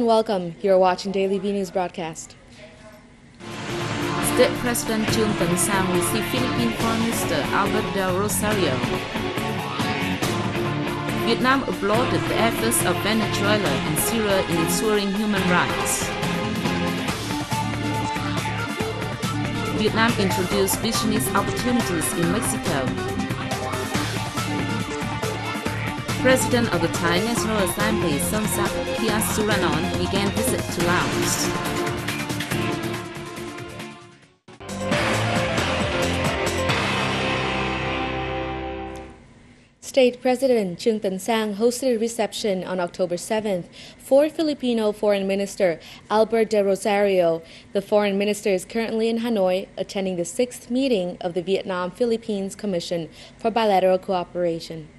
welcome. You're watching Daily Vnews broadcast. State President Ttxvn received Philippine Foreign Minister Albert Del Rosario. Vietnam applauded the efforts of Venezuela and Syria in ensuring human rights. Vietnam introduced business opportunities in Mexico. President of the Thai National Assembly, Somsak Kiasuranon, began visit to Laos. State President Ttxvn hosted a reception on October 7th for Filipino Foreign Minister Albert De Rosario. The foreign minister is currently in Hanoi attending the 6th meeting of the Vietnam-Philippines Commission for Bilateral Cooperation.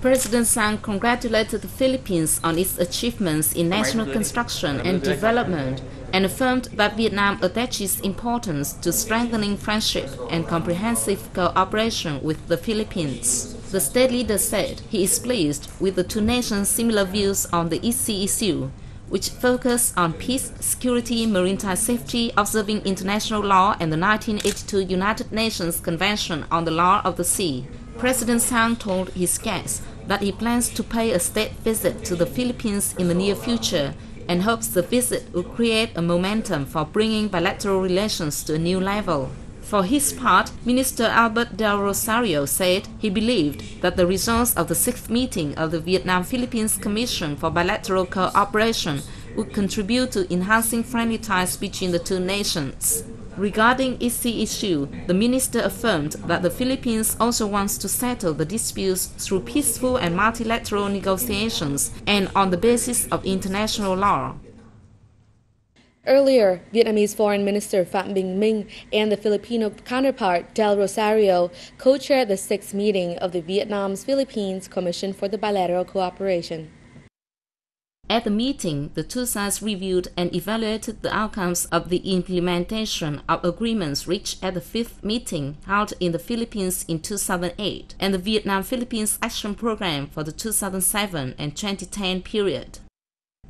President Sang congratulated the Philippines on its achievements in national construction and development and affirmed that Vietnam attaches importance to strengthening friendship and comprehensive cooperation with the Philippines. The state leader said he is pleased with the two nations' similar views on the EC issue, which focus on peace, security, maritime safety, observing international law and the 1982 United Nations Convention on the Law of the Sea. President Sang told his guests that he plans to pay a state visit to the Philippines in the near future and hopes the visit will create a momentum for bringing bilateral relations to a new level. For his part, Minister Albert Del Rosario said he believed that the results of the 6th meeting of the Vietnam-Philippines Commission for Bilateral Cooperation would contribute to enhancing friendly ties between the two nations. Regarding EC issue, the minister affirmed that the Philippines also wants to settle the disputes through peaceful and multilateral negotiations and on the basis of international law. Earlier, Vietnamese Foreign Minister Phạm Bình Minh and the Filipino counterpart Del Rosario co-chaired the 6th meeting of the Vietnam's-Philippines Commission for the Bilateral Cooperation. At the meeting, the two sides reviewed and evaluated the outcomes of the implementation of agreements reached at the 5th meeting held in the Philippines in 2008 and the Vietnam-Philippines Action Program for the 2007 and 2010 period.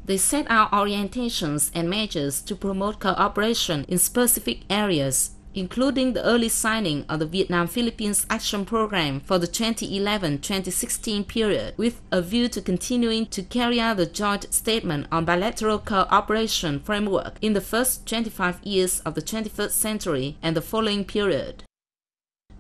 They set out orientations and measures to promote cooperation in specific areas, including the early signing of the Vietnam-Philippines Action Program for the 2011-2016 period, with a view to continuing to carry out the joint statement on bilateral cooperation framework in the first 25 years of the 21st century and the following period.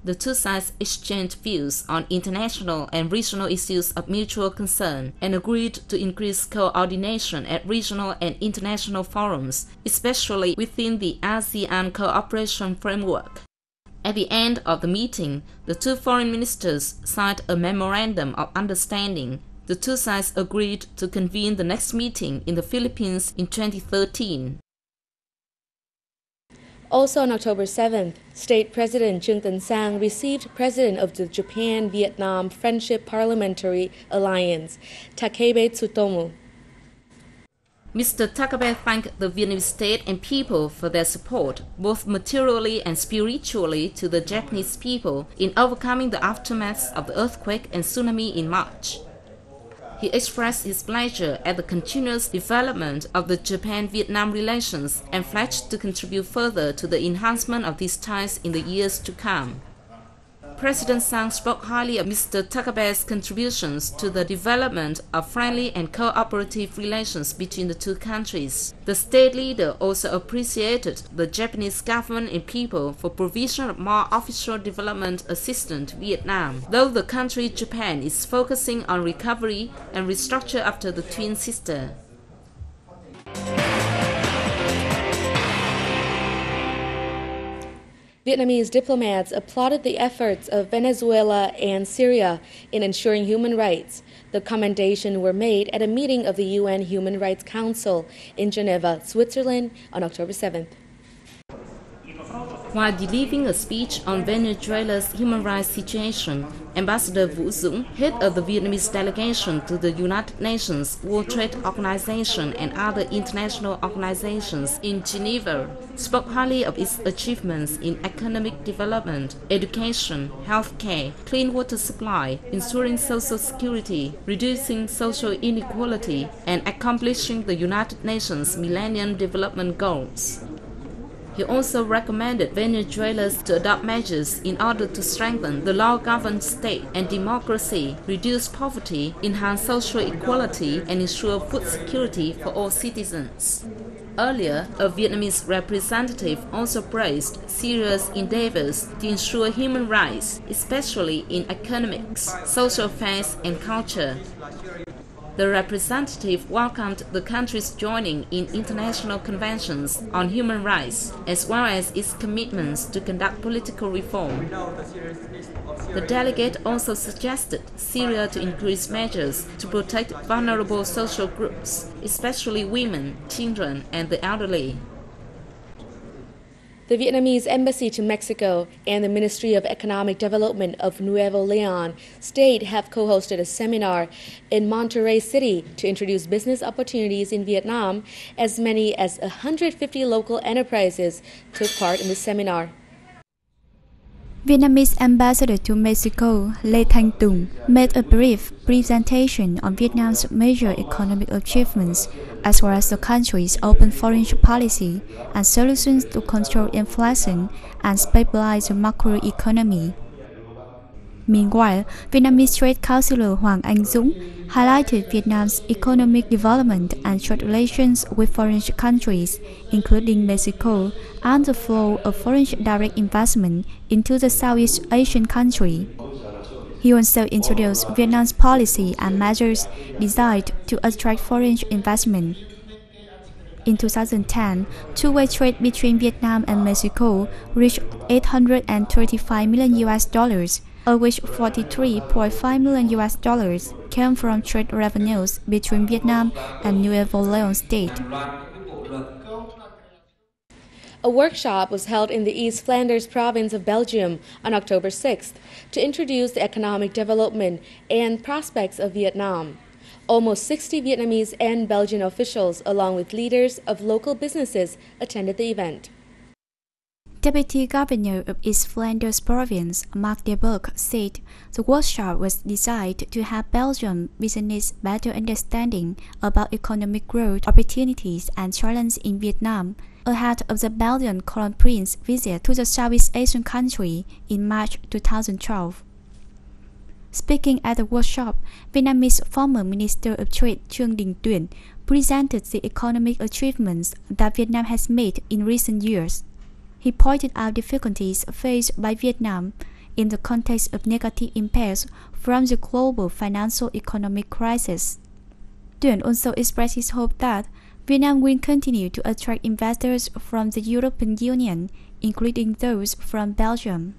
The two sides exchanged views on international and regional issues of mutual concern and agreed to increase coordination at regional and international forums, especially within the ASEAN cooperation framework. At the end of the meeting, the two foreign ministers signed a memorandum of understanding. The two sides agreed to convene the next meeting in the Philippines in 2013. Also on October 7th, State President Ttxvn received President of the Japan-Vietnam Friendship Parliamentary Alliance, Takebe Tsutomu. Mr. Takebe thanked the Vietnamese state and people for their support, both materially and spiritually, to the Japanese people in overcoming the aftermaths of the earthquake and tsunami in March. He expressed his pleasure at the continuous development of the Japan-Vietnam relations and pledged to contribute further to the enhancement of these ties in the years to come. President Sang spoke highly of Mr. Takabe's contributions to the development of friendly and cooperative relations between the two countries. The state leader also appreciated the Japanese government and people for provision of more official development assistance to Vietnam, though the country Japan is focusing on recovery and restructure after the twin sister. Vietnamese diplomats applauded the efforts of Venezuela and Syria in ensuring human rights. The commendations were made at a meeting of the UN Human Rights Council in Geneva, Switzerland on October 7th. While delivering a speech on Venezuela's human rights situation, Ambassador Vũ Dũng, head of the Vietnamese delegation to the United Nations, World Trade Organization and other international organizations in Geneva, spoke highly of its achievements in economic development, education, healthcare, clean water supply, ensuring social security, reducing social inequality, and accomplishing the United Nations Millennium Development Goals. He also recommended Venezuela to adopt measures in order to strengthen the law-governed state and democracy, reduce poverty, enhance social equality, and ensure food security for all citizens. Earlier, a Vietnamese representative also praised Syria's endeavors to ensure human rights, especially in economics, social affairs, and culture. The representative welcomed the country's joining in international conventions on human rights, as well as its commitments to conduct political reform. The delegate also suggested Syria to increase measures to protect vulnerable social groups, especially women, children, and the elderly. The Vietnamese Embassy to Mexico and the Ministry of Economic Development of Nuevo Leon State have co-hosted a seminar in Monterey City to introduce business opportunities in Vietnam. As many as 150 local enterprises took part in the seminar. Vietnamese Ambassador to Mexico, Lê Thanh Tùng, made a brief presentation on Vietnam's major economic achievements, as well as the country's open foreign policy and solutions to control inflation and stabilize the macroeconomy. Meanwhile, Vietnamese Trade Councillor Hoàng Anh Dũng highlighted Vietnam's economic development and trade relations with foreign countries, including Mexico, and the flow of foreign direct investment into the Southeast Asian country. He also introduced Vietnam's policy and measures designed to attract foreign investment. In 2010, two-way trade between Vietnam and Mexico reached $835 million, of which $43.5 million came from trade revenues between Vietnam and Nuevo Leon State. A workshop was held in the East Flanders province of Belgium on October 6th to introduce the economic development and prospects of Vietnam. Almost 60 Vietnamese and Belgian officials, along with leaders of local businesses, attended the event. Deputy Governor of East Flanders Province, Marc de Burg, said the workshop was designed to help Belgian business better understanding about economic growth, opportunities, and challenges in Vietnam, ahead of the Belgian Crown Prince visit to the Southeast Asian country in March 2012. Speaking at the workshop, Vietnamese former Minister of Trade Trương Đình Tuyển presented the economic achievements that Vietnam has made in recent years. He pointed out difficulties faced by Vietnam in the context of negative impacts from the global financial economic crisis. Tuyển also expressed his hope that Vietnam will continue to attract investors from the European Union, including those from Belgium.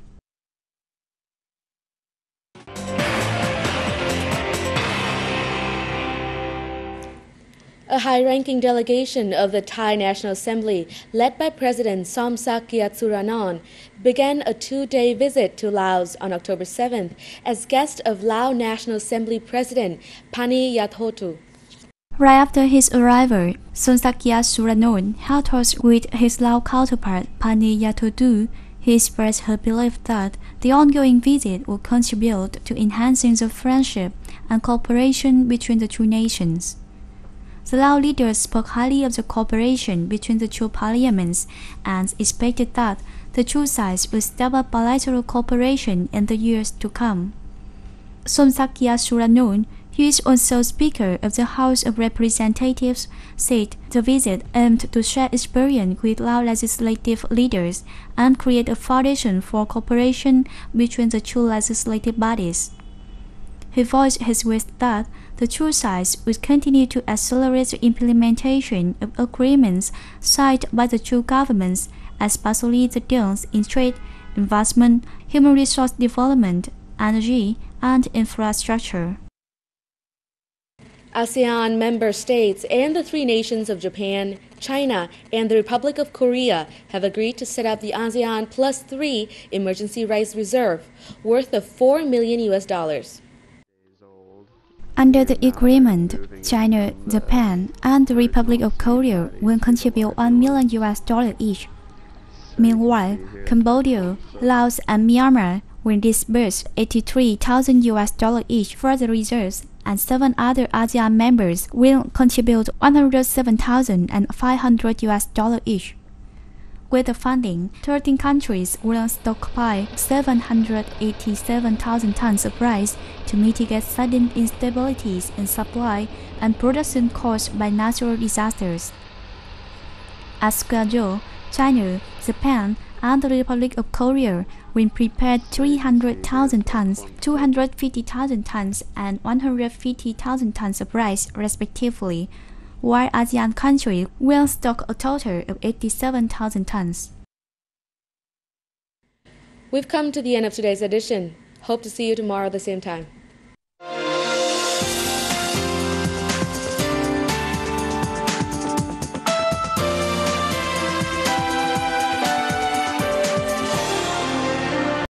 A high-ranking delegation of the Thai National Assembly, led by President Somsak Suranon, began a two-day visit to Laos on October 7th as guest of Lao National Assembly President Pani Yathotu. Right after his arrival, Somsak Suranon held talks with his Lao counterpart Pani Yathotu. He expressed her belief that the ongoing visit will contribute to enhancing the friendship and cooperation between the two nations. The Lao leaders spoke highly of the cooperation between the two parliaments and expected that the two sides will step up bilateral cooperation in the years to come. Somsak Suranon, who is also Speaker of the House of Representatives, said the visit aimed to share experience with Lao legislative leaders and create a foundation for cooperation between the two legislative bodies. He voiced his wish that the two sides would continue to accelerate the implementation of agreements signed by the two governments, especially the deals in trade, investment, human resource development, energy, and infrastructure. ASEAN member states and the three nations of Japan, China, and the Republic of Korea have agreed to set up the ASEAN +3 emergency rice reserve, worth of $4 million. Under the agreement, China, Japan, and the Republic of Korea will contribute $1 million each. Meanwhile, Cambodia, Laos, and Myanmar will disburse $83,000 each for the reserves, and 7 other ASEAN members will contribute $107,500 each. With the funding, 13 countries will stockpile 787,000 tons of rice to mitigate sudden instabilities in supply and production caused by natural disasters. As scheduled, China, Japan, and the Republic of Korea will prepare 300,000 tons, 250,000 tons, and 150,000 tons of rice, respectively, while ASEAN countries will stock a total of 87,000 tons. We've come to the end of today's edition. Hope to see you tomorrow at the same time.